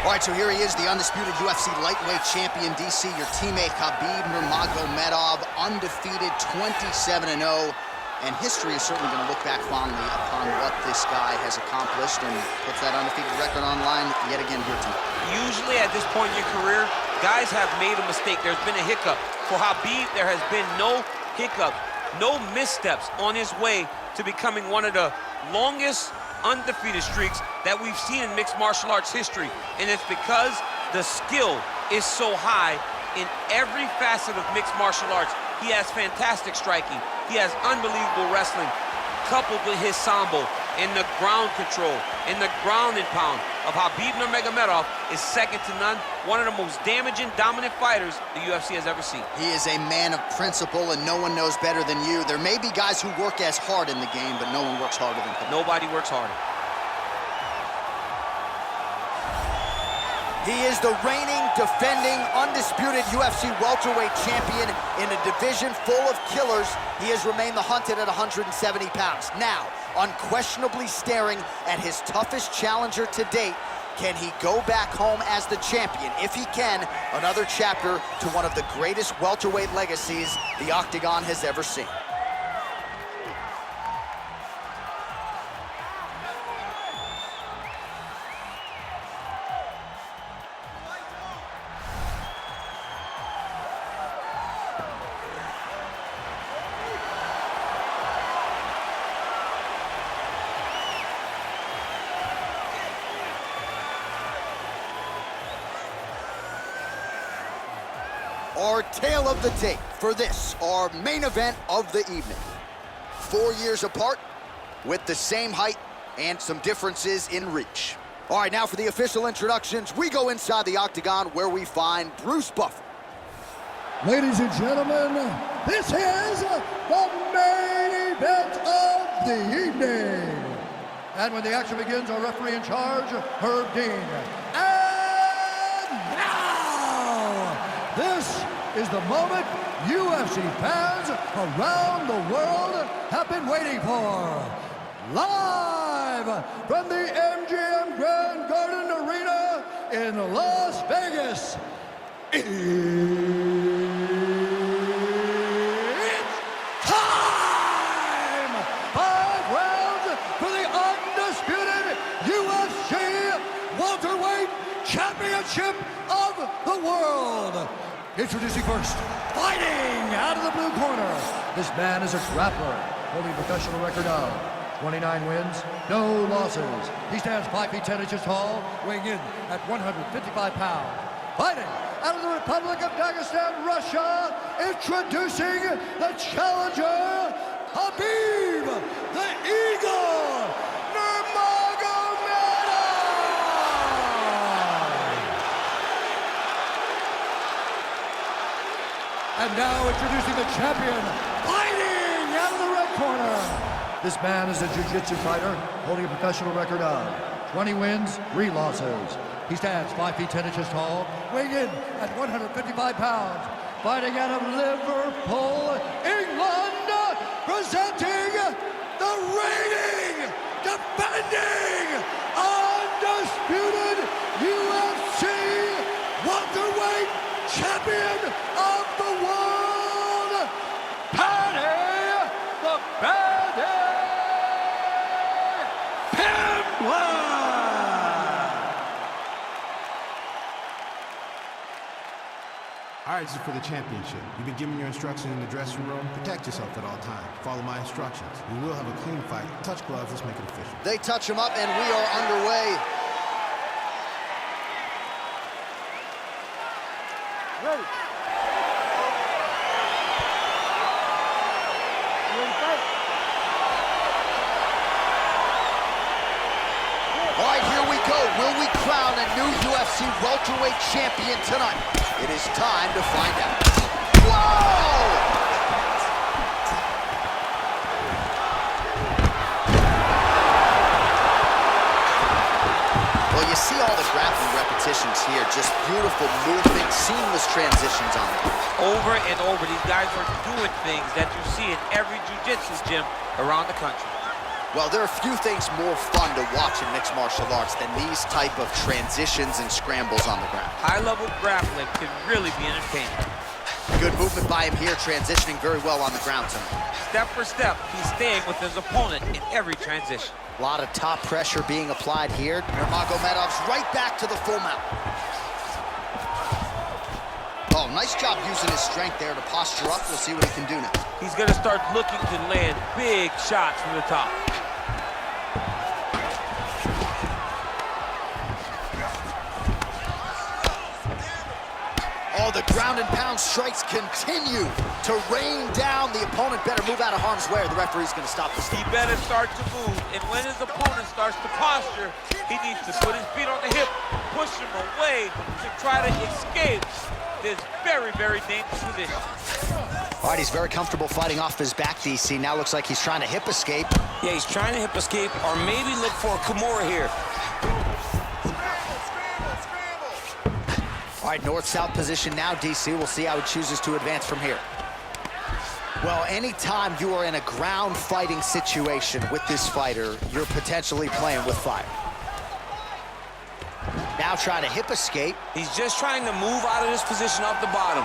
All right, so here he is, the undisputed UFC lightweight champion, DC. Your teammate, Khabib Nurmagomedov, undefeated, 27-0. And history is certainly going to look back fondly upon what this guy has accomplished and puts that undefeated record on line yet again here tonight. Usually at this point in your career, guys have made a mistake. There's been a hiccup. For Khabib, there has been no hiccup, no missteps on his way to becoming one of the longest undefeated streaks that we've seen in mixed martial arts history. And it's because the skill is so high in every facet of mixed martial arts. He has fantastic striking. He has unbelievable wrestling, coupled with his sambo and the ground control and the ground and pound of Khabib Nurmagomedov is second to none. One of the most damaging, dominant fighters the UFC has ever seen. He is a man of principle, and no one knows better than you. There may be guys who work as hard in the game, but no one works harder than him. Nobody works harder. He is the reigning, defending, undisputed UFC welterweight champion in a division full of killers. He has remained the hunted at 170 pounds. Now, unquestionably staring at his toughest challenger to date. Can he go back home as the champion? If he can, another chapter to one of the greatest welterweight legacies the Octagon has ever seen. Our tale of the tape for this, our main event of the evening. 4 years apart, with the same height and some differences in reach. All right, now for the official introductions, we go inside the Octagon where we find Bruce Buffer. Ladies and gentlemen, this is the main event of the evening. And when the action begins, our referee in charge, Herb Dean. And now, this is the moment UFC fans around the world have been waiting for. Live from the MGM Grand Garden Arena in Las Vegas, it's time! 5 rounds for the undisputed UFC welterweight championship of the world. Introducing first, fighting out of the blue corner. This man is a grappler, holding a professional record of 29 wins, no losses. He stands 5 feet 10 inches tall, weighing in at 155 pounds. Fighting out of the Republic of Dagestan, Russia, introducing the challenger, Khabib the Eagle Nurmagomedov. And now introducing the champion, fighting out of the red corner. This man is a jiu-jitsu fighter, holding a professional record of 20 wins, 3 losses. He stands 5 feet 10 inches tall, weighing in at 155 pounds. Fighting out of Liverpool, England, presenting the reigning, defending, undisputed UFC welterweight champion of the world, Paddy the Paddy Pimblett. All right, this is for the championship. You've been given your instructions in the dressing room. Protect yourself at all times. Follow my instructions. We will have a clean fight. Touch gloves, let's make it official. They touch him up and we are underway. Ready. All right, here we go. Will we crown a new UFC welterweight champion tonight? It is time to find out. Whoa! Well, you see all the grappling repetitions here. Just beautiful movement, seamless transitions on it. Over and over, these guys are doing things that you see in every jiu-jitsu gym around the country. Well, there are few things more fun to watch in mixed martial arts than these type of transitions and scrambles on the ground. High-level grappling can really be entertaining. Good movement by him here, transitioning very well on the ground tonight. Step for step, he's staying with his opponent in every transition. A lot of top pressure being applied here. Nurmagomedov's right back to the full mount. Oh, nice job using his strength there to posture up. We'll see what he can do now. He's going to start looking to land big shots from the top. Oh, the ground and pound strikes continue to rain down. The opponent better move out of harm's way or the referee's going to stop the He better start to move, and when his opponent starts to posture, he needs to put his feet on the hip, push him away to try to escape this very, very dangerous position. All right, he's very comfortable fighting off his back, DC. Now looks like he's trying to hip escape. Yeah, he's trying to hip escape or maybe look for a Kimura here. All right, north-south position now, DC. We'll see how he chooses to advance from here. Well, anytime you are in a ground fighting situation with this fighter, you're potentially playing with fire. Now trying to hip escape. He's just trying to move out of this position off the bottom.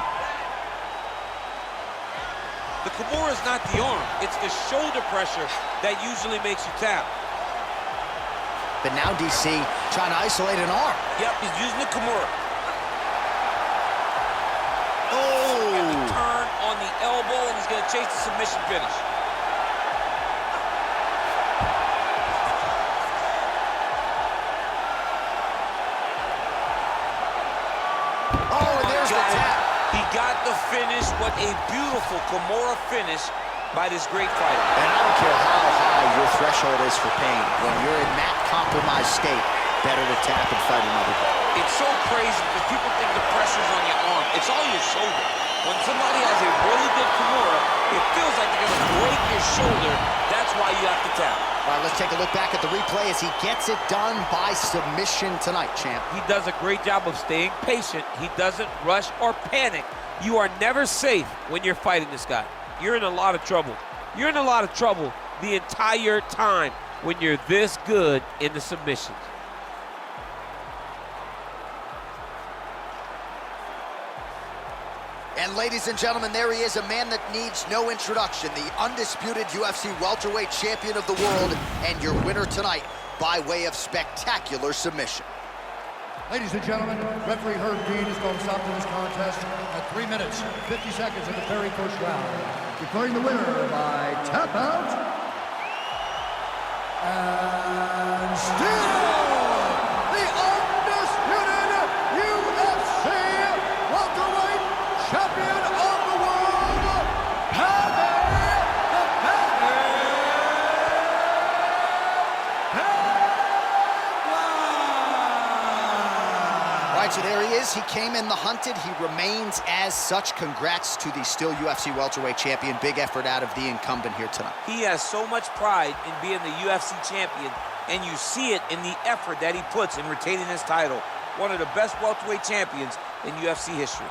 The Kimura is not the arm. It's the shoulder pressure that usually makes you tap. But now DC trying to isolate an arm. Yep, he's using the Kimura. Turn on the elbow, and he's going to chase the submission finish. Oh, and there's the tap. He got the finish. What a beautiful Kimura finish by this great fighter. And I don't care how high your threshold is for pain. When you're in that compromised state, better to tap and fight another day. It's so crazy because people think the pressure's on your arm. It's on your shoulder. When somebody has a really good Kimura, it feels like they're going to break your shoulder. That's why you have to tap. All right, let's take a look back at the replay as he gets it done by submission tonight, champ. He does a great job of staying patient. He doesn't rush or panic. You are never safe when you're fighting this guy. You're in a lot of trouble. You're in a lot of trouble the entire time when you're this good in the submissions. And ladies and gentlemen, there he is, a man that needs no introduction, the undisputed UFC welterweight champion of the world, and your winner tonight by way of spectacular submission. Ladies and gentlemen, referee Herb Dean is going to stop this contest at 3 minutes, 50 seconds of the very first round. Declaring the winner by tap out. And still the undisputed UFC welterweight champion of the world, Paddy All right, so there he is. He came in the hunted. He remains as such. Congrats to the still UFC welterweight champion. Big effort out of the incumbent here tonight. He has so much pride in being the UFC champion, and you see it in the effort that he puts in retaining his title. One of the best welterweight champions in UFC history.